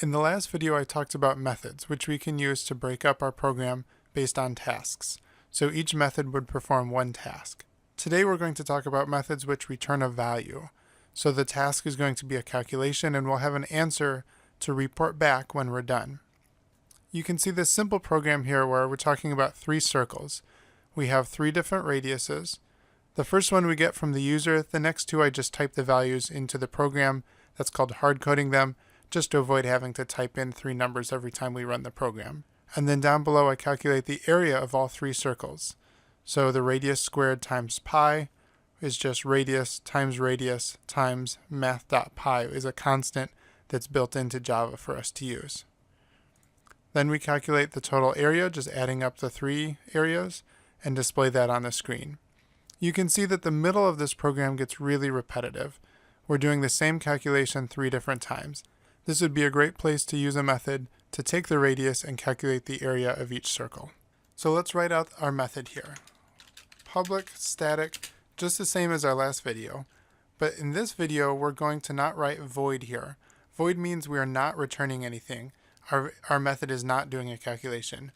In the last video I talked about methods, which we can use to break up our program based on tasks. So each method would perform one task. Today we're going to talk about methods which return a value. So the task is going to be a calculation and we'll have an answer to report back when we're done. You can see this simple program here where we're talking about 3 circles. We have 3 different radiuses. The first one we get from the user, the next 2 I just type the values into the program. That's called hard coding them, just to avoid having to type in 3 numbers every time we run the program. And then down below I calculate the area of all 3 circles. So the radius squared times pi is just radius times math.pi is a constant that's built into Java for us to use. Then we calculate the total area, just adding up the 3 areas, and display that on the screen. You can see that the middle of this program gets really repetitive. We're doing the same calculation 3 different times. This would be a great place to use a method to take the radius and calculate the area of each circle. So let's write out our method here. Public static, just the same as our last video, but in this video we're going to not write void here. Void means we are not returning anything. Our method is not doing a calculation.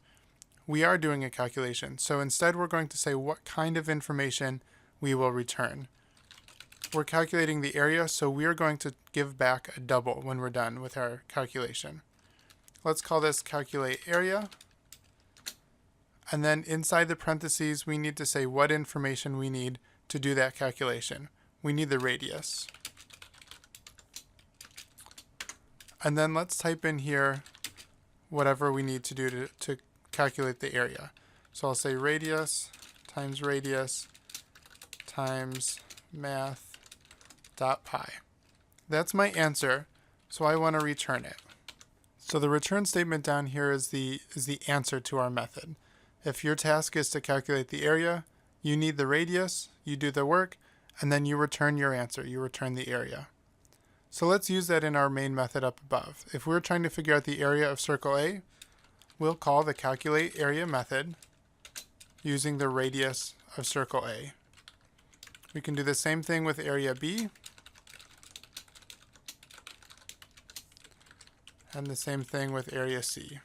We are doing a calculation, so instead we're going to say what kind of information we will return. We're calculating the area, so we are going to give back a double when we're done with our calculation. Let's call this calculate area. And then inside the parentheses, we need to say what information we need to do that calculation. We need the radius. And then let's type in here whatever we need to do to calculate the area. So I'll say radius times math.pi. That's my answer, so I want to return it. So the return statement down here is the answer to our method. If your task is to calculate the area, you need the radius, you do the work, and then you return your answer, you return the area. So let's use that in our main method up above. If we're trying to figure out the area of circle A, we'll call the calculate area method using the radius of circle A. We can do the same thing with area B, and the same thing with area C.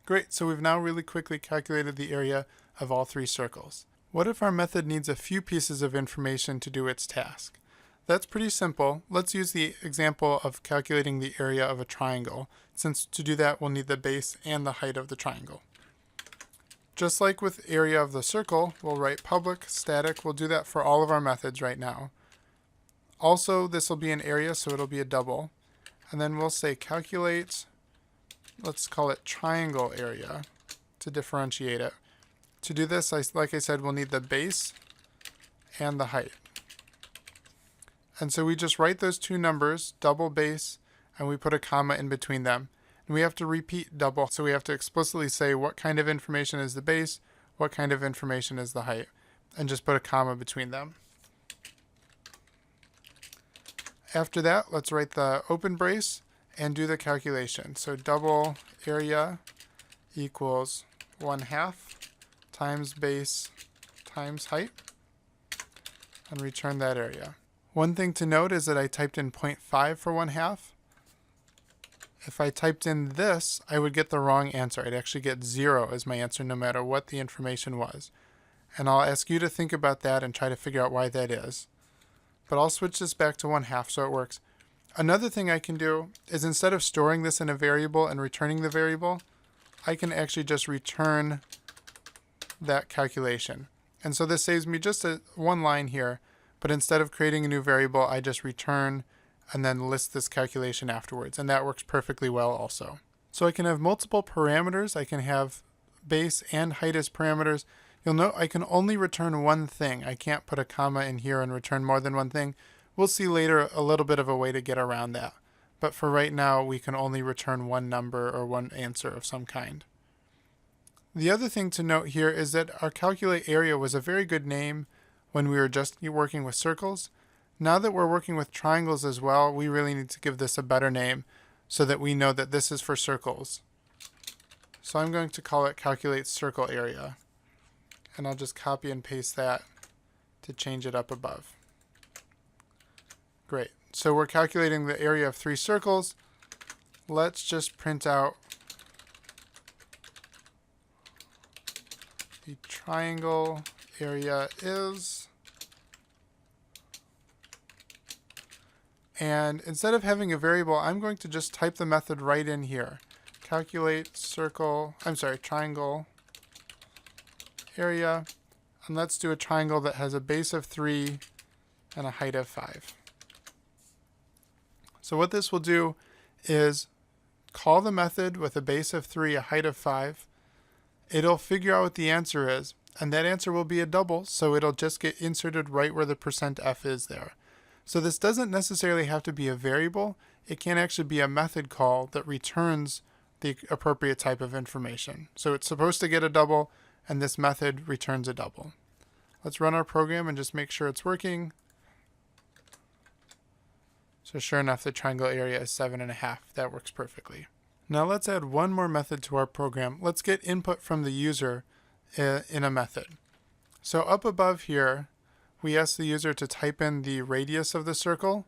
Great, so we've now really quickly calculated the area of all 3 circles. What if our method needs a few pieces of information to do its task? That's pretty simple. Let's use the example of calculating the area of a triangle, since to do that we'll need the base and the height of the triangle. Just like with area of the circle, we'll write public static. We'll do that for all of our methods right now. Also, this will be an area, so it'll be a double. And then we'll say calculate, let's call it triangle area to differentiate it. To do this, like I said, we'll need the base and the height. And so we just write those 2 numbers, double base, and we put a comma in between them. And we have to repeat double, so we have to explicitly say what kind of information is the base, what kind of information is the height, and just put a comma between them. After that, let's write the open brace and do the calculation. So double area equals 1/2 times base times height, and return that area. One thing to note is that I typed in 0.5 for 1/2. If I typed in this, I would get the wrong answer. I'd actually get 0 as my answer no matter what the information was. And I'll ask you to think about that and try to figure out why that is. But I'll switch this back to 1/2 so it works. Another thing I can do is instead of storing this in a variable and returning the variable, I can actually just return that calculation. And so this saves me just one line here, but instead of creating a new variable, I just return and then list this calculation afterwards, and that works perfectly well also. So I can have multiple parameters. I can have base and height as parameters. You'll note I can only return one thing. I can't put a comma in here and return more than one thing. We'll see later a little bit of a way to get around that. But for right now, we can only return one number or one answer of some kind. The other thing to note here is that our calculate area was a very good name when we were just working with circles. Now that we're working with triangles as well, we really need to give this a better name so that we know that this is for circles. So I'm going to call it calculate circle area. And I'll just copy and paste that to change it up above. Great. So we're calculating the area of 3 circles. Let's just print out the triangle area is. And instead of having a variable, I'm going to just type the method right in here. Calculate triangle area. And let's do a triangle that has a base of 3 and a height of 5. So what this will do is call the method with a base of 3, a height of 5. It'll figure out what the answer is, and that answer will be a double, so it'll just get inserted right where the %f is there. So this doesn't necessarily have to be a variable. It can actually be a method call that returns the appropriate type of information. So it's supposed to get a double, and this method returns a double. Let's run our program and just make sure it's working. So sure enough, the triangle area is 7.5. That works perfectly. Now let's add one more method to our program. Let's get input from the user in a method. So up above here, we ask the user to type in the radius of the circle.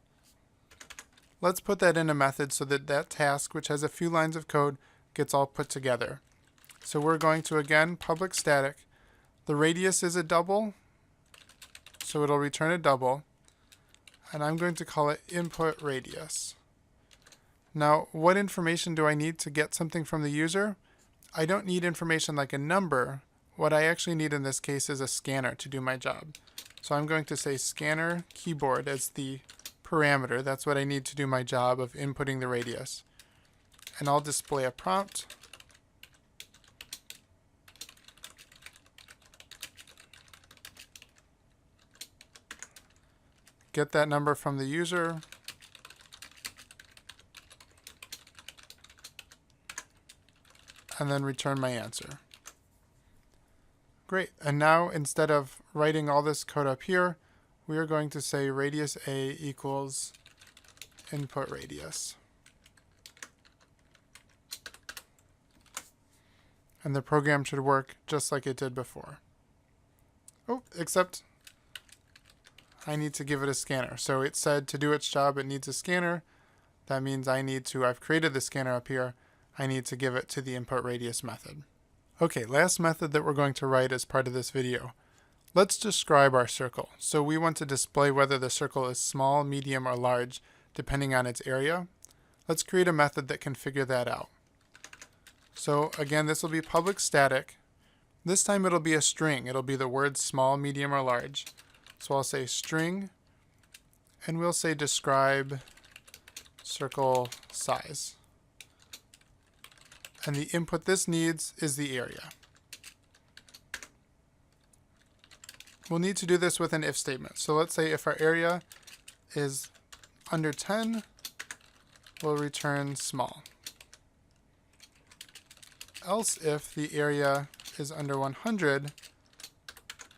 Let's put that in a method so that that task, which has a few lines of code, gets all put together. So we're going to, again, public static. The radius is a double, so it'll return a double. And I'm going to call it input radius. Now, what information do I need to get something from the user? I don't need information like a number. What I actually need in this case is a scanner to do my job. So I'm going to say scanner keyboard as the parameter. That's what I need to do my job of inputting the radius. And I'll display a prompt. Get that number from the user. And then return my answer. Great. And now instead of writing all this code up here, we are going to say radius A equals input radius. And the program should work just like it did before. Oh, except I need to give it a scanner. So it said to do its job, it needs a scanner. That means I've created the scanner up here. I need to give it to the input radius method. Okay, last method that we're going to write as part of this video. Let's describe our circle. So we want to display whether the circle is small, medium, or large, depending on its area. Let's create a method that can figure that out. So again, this will be public static. This time it'll be a string. It'll be the words small, medium, or large. So I'll say string, and we'll say describe circle size. And the input this needs is the area. We'll need to do this with an if statement. So let's say if our area is under 10, we'll return small. Else if the area is under 100,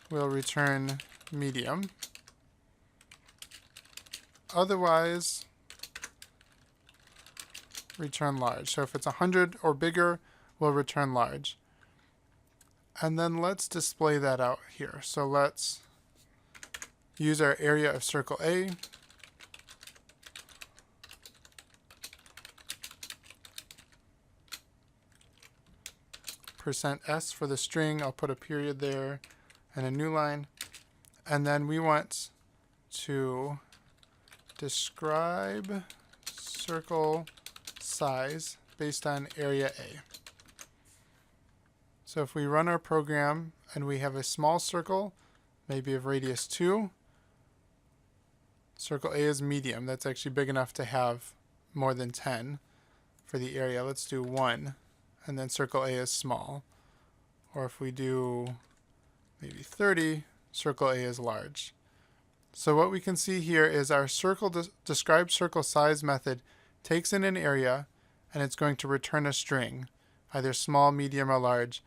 we'll return medium. Otherwise, return large. So if it's 100 or bigger, we'll return large. And then let's display that out here. So let's use our area of circle A. %s for the string. I'll put a period there and a new line. And then we want to describe circle size based on area A. So if we run our program and we have a small circle, maybe of radius 2, circle A is medium. That's actually big enough to have more than 10 for the area. Let's do 1, and then circle A is small. Or if we do maybe 30, circle A is large. So what we can see here is our circle describe circle size method takes in an area, and it's going to return a string, either small, medium, or large,